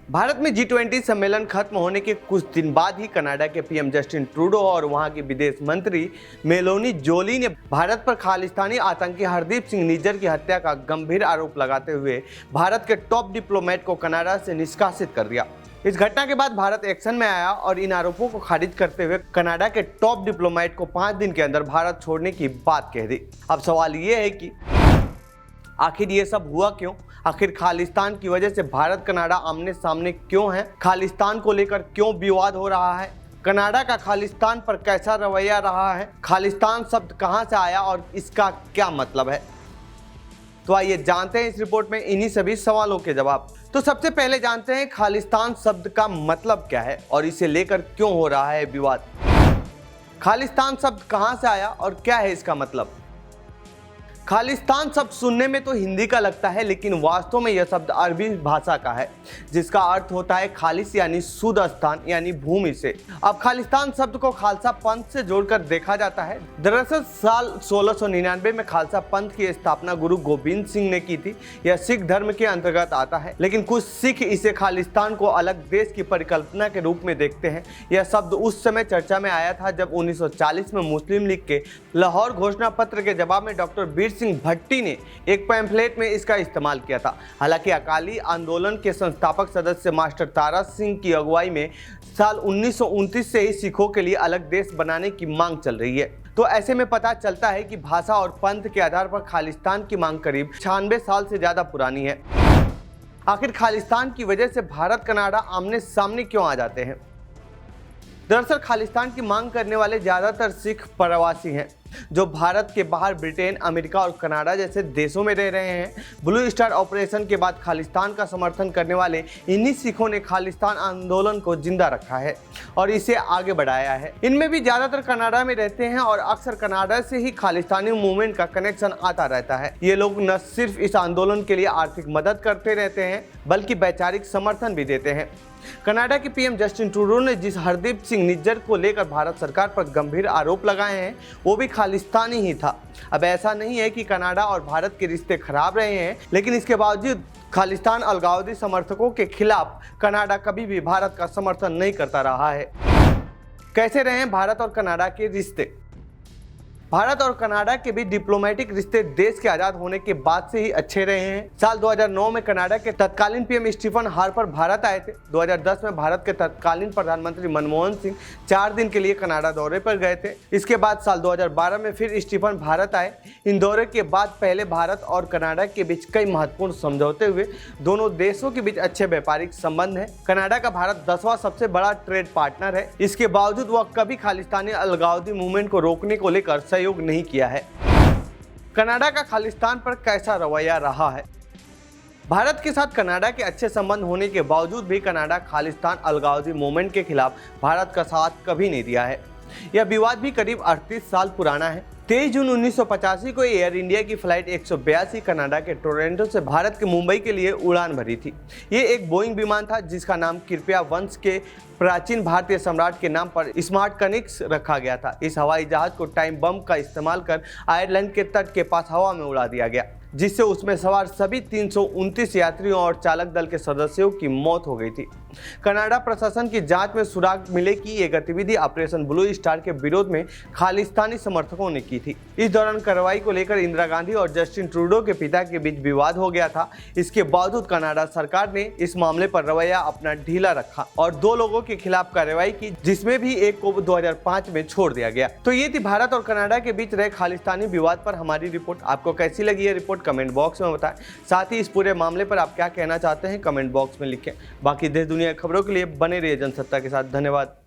भारत में G20 सम्मेलन खत्म होने के कुछ दिन बाद ही कनाडा के पीएम जस्टिन ट्रूडो और वहां की विदेश मंत्री मेलोनी जोली ने भारत पर खालिस्तानी आतंकी हरदीप सिंह निज्जर की हत्या का गंभीर आरोप लगाते हुए भारत के टॉप डिप्लोमेट को कनाडा से निष्कासित कर दिया। इस घटना के बाद भारत एक्शन में आया और इन आरोपों को खारिज करते हुए कनाडा के टॉप डिप्लोमेट को 5 दिन के अंदर भारत छोड़ने की बात कह दी। अब सवाल ये है कि आखिर ये सब हुआ क्यों? आखिर खालिस्तान की वजह से भारत कनाडा आमने सामने क्यों है? खालिस्तान को लेकर क्यों विवाद हो रहा है? कनाडा का खालिस्तान पर कैसा रवैया रहा है? खालिस्तान शब्द कहां से आया और इसका क्या मतलब है? तो आइए जानते हैं इस रिपोर्ट में इन्हीं सभी सवालों के जवाब। तो सबसे पहले जानते हैं खालिस्तान शब्द का मतलब क्या है और इसे लेकर क्यों हो रहा है विवाद। खालिस्तान शब्द कहां से आया और क्या है इसका मतलब? खालिस्तान शब्द सुनने में तो हिंदी का लगता है, लेकिन वास्तव में यह शब्द अरबी भाषा का है, जिसका अर्थ होता है खालिस यानी शुद्ध स्थान यानी भूमि से। अब खालिस्तान शब्द को खालसा पंथ से जोड़कर देखा जाता है। दरअसल साल 1699 में खालसा पंथ की स्थापना गुरु गोबिंद सिंह ने की थी। यह सिख धर्म के अंतर्गत आता है, लेकिन कुछ सिख इसे खालिस्तान को अलग देश की परिकल्पना के रूप में देखते हैं। यह शब्द उस समय चर्चा में आया था जब 1940 में मुस्लिम लीग के लाहौर घोषणा पत्र के जवाब में डॉक्टर बीर सिंह भट्टी ने एक पैम्फलेट में इसका इस्तेमाल किया था। हालांकि अकाली आंदोलन के संस्थापक सदस्य मास्टर तारा सिंह की अगुवाई में साल 1929 से ही सिखों के लिए अलग देश बनाने की मांग चल रही है। तो ऐसे में पता चलता है कि भाषा और पंथ के आधार पर खालिस्तान की मांग करीब 96 साल से ज्यादा पुरानी है। आखिर खालिस्तान की वजह से भारत कनाडा आमने सामने क्यों आ जाते हैं? दरअसल खालिस्तान की मांग करने वाले ज्यादातर सिख प्रवासी हैं, जो भारत के बाहर ब्रिटेन, अमेरिका और कनाडा जैसे देशों में रह रहे हैं। ब्लू स्टार ऑपरेशन के बाद खालिस्तान का समर्थन करने वाले इन्हीं सिखों ने खालिस्तान आंदोलन को जिंदा रखा है और इसे आगे बढ़ाया है। इनमें भी ज्यादातर कनाडा में रहते हैं और अक्सर कनाडा से ही खालिस्तानी मूवमेंट का कनेक्शन आता रहता है। ये लोग न सिर्फ इस आंदोलन के लिए आर्थिक मदद करते रहते हैं, बल्कि वैचारिक समर्थन भी देते हैं। कनाडा के पीएम जस्टिन ट्रूडो ने जिस हरदीप सिंह निज्जर को लेकर भारत सरकार पर गंभीर आरोप लगाए हैं, वो भी खालिस्तानी ही था। अब ऐसा नहीं है कि कनाडा और भारत के रिश्ते खराब रहे हैं, लेकिन इसके बावजूद खालिस्तान अलगाववादी समर्थकों के खिलाफ कनाडा कभी भी भारत का समर्थन नहीं करता रहा है। कैसे रहे हैं भारत और कनाडा के रिश्ते? भारत और कनाडा के बीच डिप्लोमेटिक रिश्ते देश के आजाद होने के बाद से ही अच्छे रहे हैं। साल 2009 में कनाडा के तत्कालीन पीएम स्टीफन हार्पर भारत आए थे। 2010 में भारत के तत्कालीन प्रधानमंत्री मनमोहन सिंह 4 दिन के लिए कनाडा दौरे पर गए थे। इसके बाद साल 2012 में फिर स्टीफन भारत आए। इन दौरे के बाद पहले भारत और कनाडा के बीच कई महत्वपूर्ण समझौते हुए। दोनों देशों के बीच अच्छे व्यापारिक संबंध है। कनाडा का भारत 10वां सबसे बड़ा ट्रेड पार्टनर है। इसके बावजूद वह कभी खालिस्तानी अलगाववादी मूवमेंट को रोकने को लेकर सहयोग नहीं किया है। कनाडा का खालिस्तान पर कैसा रवैया रहा है? भारत के साथ कनाडा के अच्छे संबंध होने के बावजूद भी कनाडा खालिस्तान अलगाववादी मूवमेंट के खिलाफ भारत का साथ कभी नहीं दिया है। यह विवाद भी करीब 38 साल पुराना है। 23 जून 1985 को एयर इंडिया की फ्लाइट 182 कनाडा के टोरंटो से भारत के मुंबई के लिए उड़ान भरी थी। ये एक बोइंग विमान था जिसका नाम कृपया वंश के प्राचीन भारतीय सम्राट के नाम पर स्मार्ट कनिक्स रखा गया था। इस हवाई जहाज को टाइम बम का इस्तेमाल कर आयरलैंड के तट के पास हवा में उड़ा दिया गया, जिससे उसमें सवार सभी 329 यात्रियों और चालक दल के सदस्यों की मौत हो गई थी। कनाडा प्रशासन की जांच में सुराग मिले कि ये गतिविधि ऑपरेशन ब्लू स्टार के विरोध में खालिस्तानी समर्थकों ने की थी। इस दौरान कार्रवाई को लेकर इंदिरा गांधी और जस्टिन ट्रूडो के पिता के बीच विवाद हो गया था। इसके बावजूद कनाडा सरकार ने इस मामले पर रवैया अपना ढीला रखा और 2 लोगों के खिलाफ कार्रवाई की, जिसमें भी एक को 2005 में छोड़ दिया गया। तो ये थी भारत और कनाडा के बीच रहे खालिस्तानी विवाद पर हमारी रिपोर्ट। आपको कैसी लगी है रिपोर्ट कमेंट बॉक्स में बताएं। साथ ही इस पूरे मामले पर आप क्या कहना चाहते हैं कमेंट बॉक्स में लिखें। बाकी देश दुनिया की खबरों के लिए बने रहिए जनसत्ता के साथ। धन्यवाद।